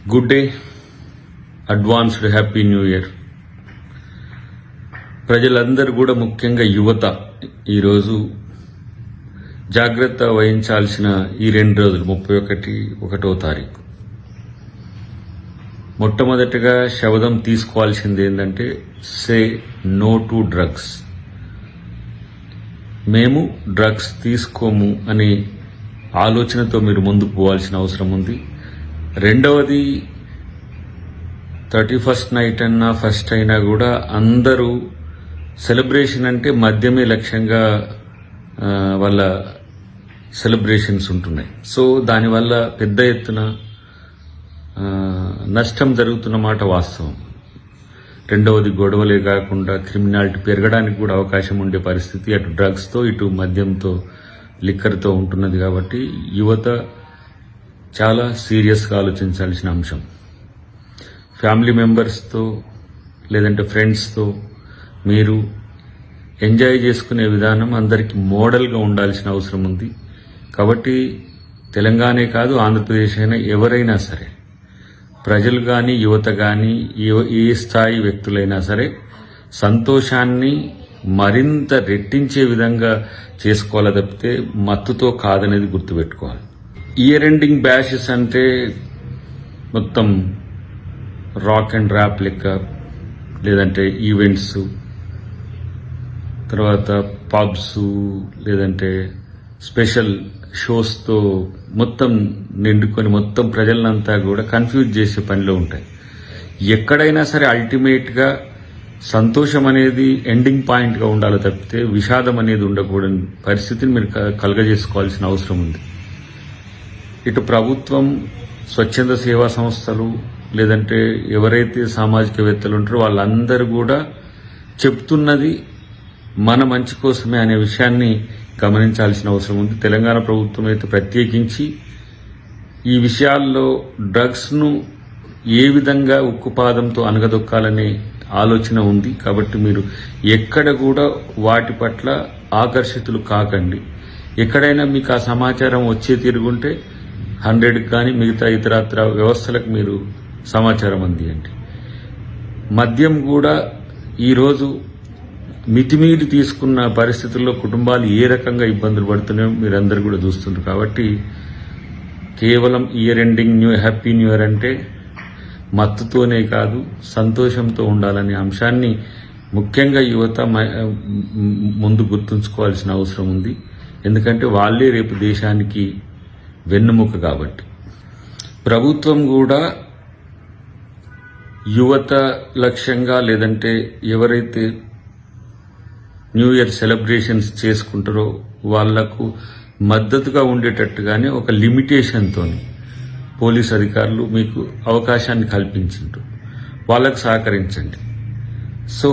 Good day, advanced happy new year. ప్రజలందరూ కూడా ముఖ్యంగా యువత ఈరోజు జాగ్రత్త వహించాల్సిన ఈ 2 రోజులు 31వ తారీఖు. మొట్టమొదటిగా శబదం తీసుకోవాల్సింది ఏంటంటే సే నో టు డ్రగ్స్. మేము డ్రగ్స్ తీసుకోము అనే ఆలోచనతో మీరు ముందుకు పోవాల్సిన అవసరం ఉంది. రెండవది 31st నైట్ అన్నా ఫస్ట్ అయినా కూడా అందరూ సెలబ్రేషన్ అంటే మద్యమే లక్ష్యంగా వాళ్ళ సెలబ్రేషన్స్ ఉంటున్నాయి. సో దానివల్ల పెద్ద ఎత్తున నష్టం జరుగుతున్న మాట వాస్తవం. రెండవది గొడవలే కాకుండా క్రిమినాలిటీ పెరగడానికి కూడా అవకాశం ఉండే పరిస్థితి అటు డ్రగ్స్తో ఇటు మద్యంతో లిక్కర్తో ఉంటున్నది. కాబట్టి యువత చాలా సీరియస్గా ఆలోచించాల్సిన అంశం. ఫ్యామిలీ మెంబర్స్తో లేదంటే ఫ్రెండ్స్తో మీరు ఎంజాయ్ చేసుకునే విధానం అందరికీ మోడల్గా ఉండాల్సిన అవసరం ఉంది. కాబట్టి తెలంగాణే కాదు ఆంధ్రప్రదేశ్ అయినా ఎవరైనా సరే ప్రజలు కానీ యువత కానీ ఏ స్థాయి వ్యక్తులైనా సరే సంతోషాన్ని మరింత రెట్టించే విధంగా చేసుకోవాలి తప్పితే మత్తుతో కాదనేది గుర్తుపెట్టుకోవాలి. ఇయర్ ఎండింగ్ బ్యాషెస్ అంటే మొత్తం రాక్ అండ్ ర్యాప్ లెక్క లేదంటే ఈవెంట్స్, తర్వాత పబ్స్ లేదంటే స్పెషల్ షోస్తో మొత్తం నిండుకొని మొత్తం ప్రజలంతా కూడా కన్ఫ్యూజ్ చేసే పనిలో ఉంటాయి. ఎక్కడైనా సరే అల్టిమేట్గా సంతోషం అనేది ఎండింగ్ పాయింట్గా ఉండాలి తప్పితే విషాదం అనేది ఉండకూడని పరిస్థితిని మీరు కలుగజేసుకోవాల్సిన అవసరం ఉంది. ఇటు ప్రభుత్వం, స్వచ్ఛంద సేవా సంస్థలు లేదంటే ఎవరైతే సామాజికవేత్తలు ఉంటారో వాళ్ళందరూ కూడా చెప్తున్నది మన మంచి కోసమే అనే విషయాన్ని గమనించాల్సిన అవసరం ఉంది. తెలంగాణ ప్రభుత్వం అయితే ప్రత్యేకించి ఈ విషయాల్లో డ్రగ్స్ను ఏ విధంగా ఉక్కుపాదంతో అనగదొక్కాలనే ఆలోచన ఉంది. కాబట్టి మీరు ఎక్కడ కూడా వాటి పట్ల ఆకర్షితులు కాకండి. ఎక్కడైనా మీకు ఆ సమాచారం వచ్చే తిరుగుంటే 100కి కానీ మిగతా ఇతరత్ర వ్యవస్థలకు మీరు సమాచారం అందియండి. మద్యం కూడా ఈరోజు మితిమీరి తీసుకున్న పరిస్థితుల్లో కుటుంబాలు ఏ రకంగా ఇబ్బందులు పడుతున్నాయో మీరందరూ కూడా చూస్తున్నారు. కాబట్టి కేవలం year ending happy new year అంటే మత్తుతోనే కాదు సంతోషంతో ఉండాలనే అంశాన్ని ముఖ్యంగా యువత ముందు గుర్తుంచుకోవాల్సిన అవసరం ఉంది. ఎందుకంటే వాళ్ళే రేపు దేశానికి వెన్నుముక. కాబట్టి ప్రభుత్వం కూడా యువత లక్ష్యంగా లేదంటే ఎవరైతే న్యూ ఇయర్ సెలబ్రేషన్స్ చేసుకుంటారో వాళ్లకు మద్దతుగా ఉండేటట్టుగానే ఒక లిమిటేషన్తో పోలీస్ అధికారులు మీకు అవకాశాన్ని కల్పించారు. వాళ్ళకు సహకరించండి. సో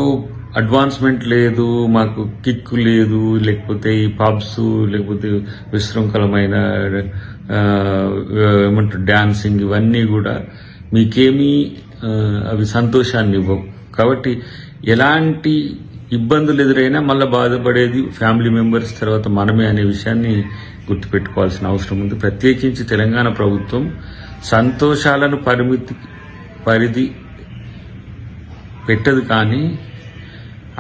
అడ్వాన్స్మెంట్ లేదు, మాకు కిక్ లేదు, లేకపోతే ఈ పబ్స్ లేకపోతే విశృంఖలమైన ఏమంటారు డాన్సింగ్ ఇవన్నీ కూడా మీకేమీ అవి సంతోషాన్ని ఇవ్వవు. కాబట్టి ఎలాంటి ఇబ్బందులు ఎదురైనా మళ్ళీ బాధపడేది ఫ్యామిలీ మెంబర్స్, తర్వాత మనమే అనే విషయాన్ని గుర్తుపెట్టుకోవాల్సిన అవసరం ఉంది. ప్రత్యేకించి తెలంగాణ ప్రభుత్వం సంతోషాలను పరిధి పెట్టదు, కానీ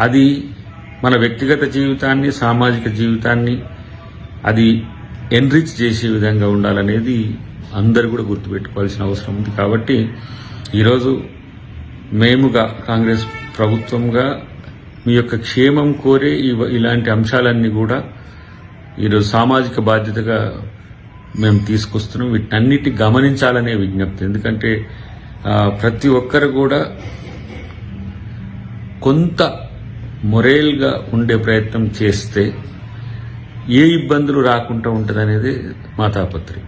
అది మన వ్యక్తిగత జీవితాన్ని సామాజిక జీవితాన్ని అది ఎన్రిచ్ చేసే విధంగా ఉండాలనేది అందరూ కూడా గుర్తుపెట్టుకోవాల్సిన అవసరం ఉంది. కాబట్టి ఈరోజు మేముగా కాంగ్రెస్ ప్రభుత్వంగా మీ యొక్క క్షేమం కోరే ఇలాంటి అంశాలన్నీ కూడా ఈరోజు సామాజిక బాధ్యతగా మేము తీసుకొస్తున్నాం. వీటన్నిటిని గమనించాలనే విజ్ఞప్తి. ఎందుకంటే ప్రతి ఒక్కరు కూడా కొంత మొరేల్గా ఉండే ప్రయత్నం చేస్తే ఏ ఇబ్బందులు రాకుండా ఉంటుందనేది మా తాపత్రయం.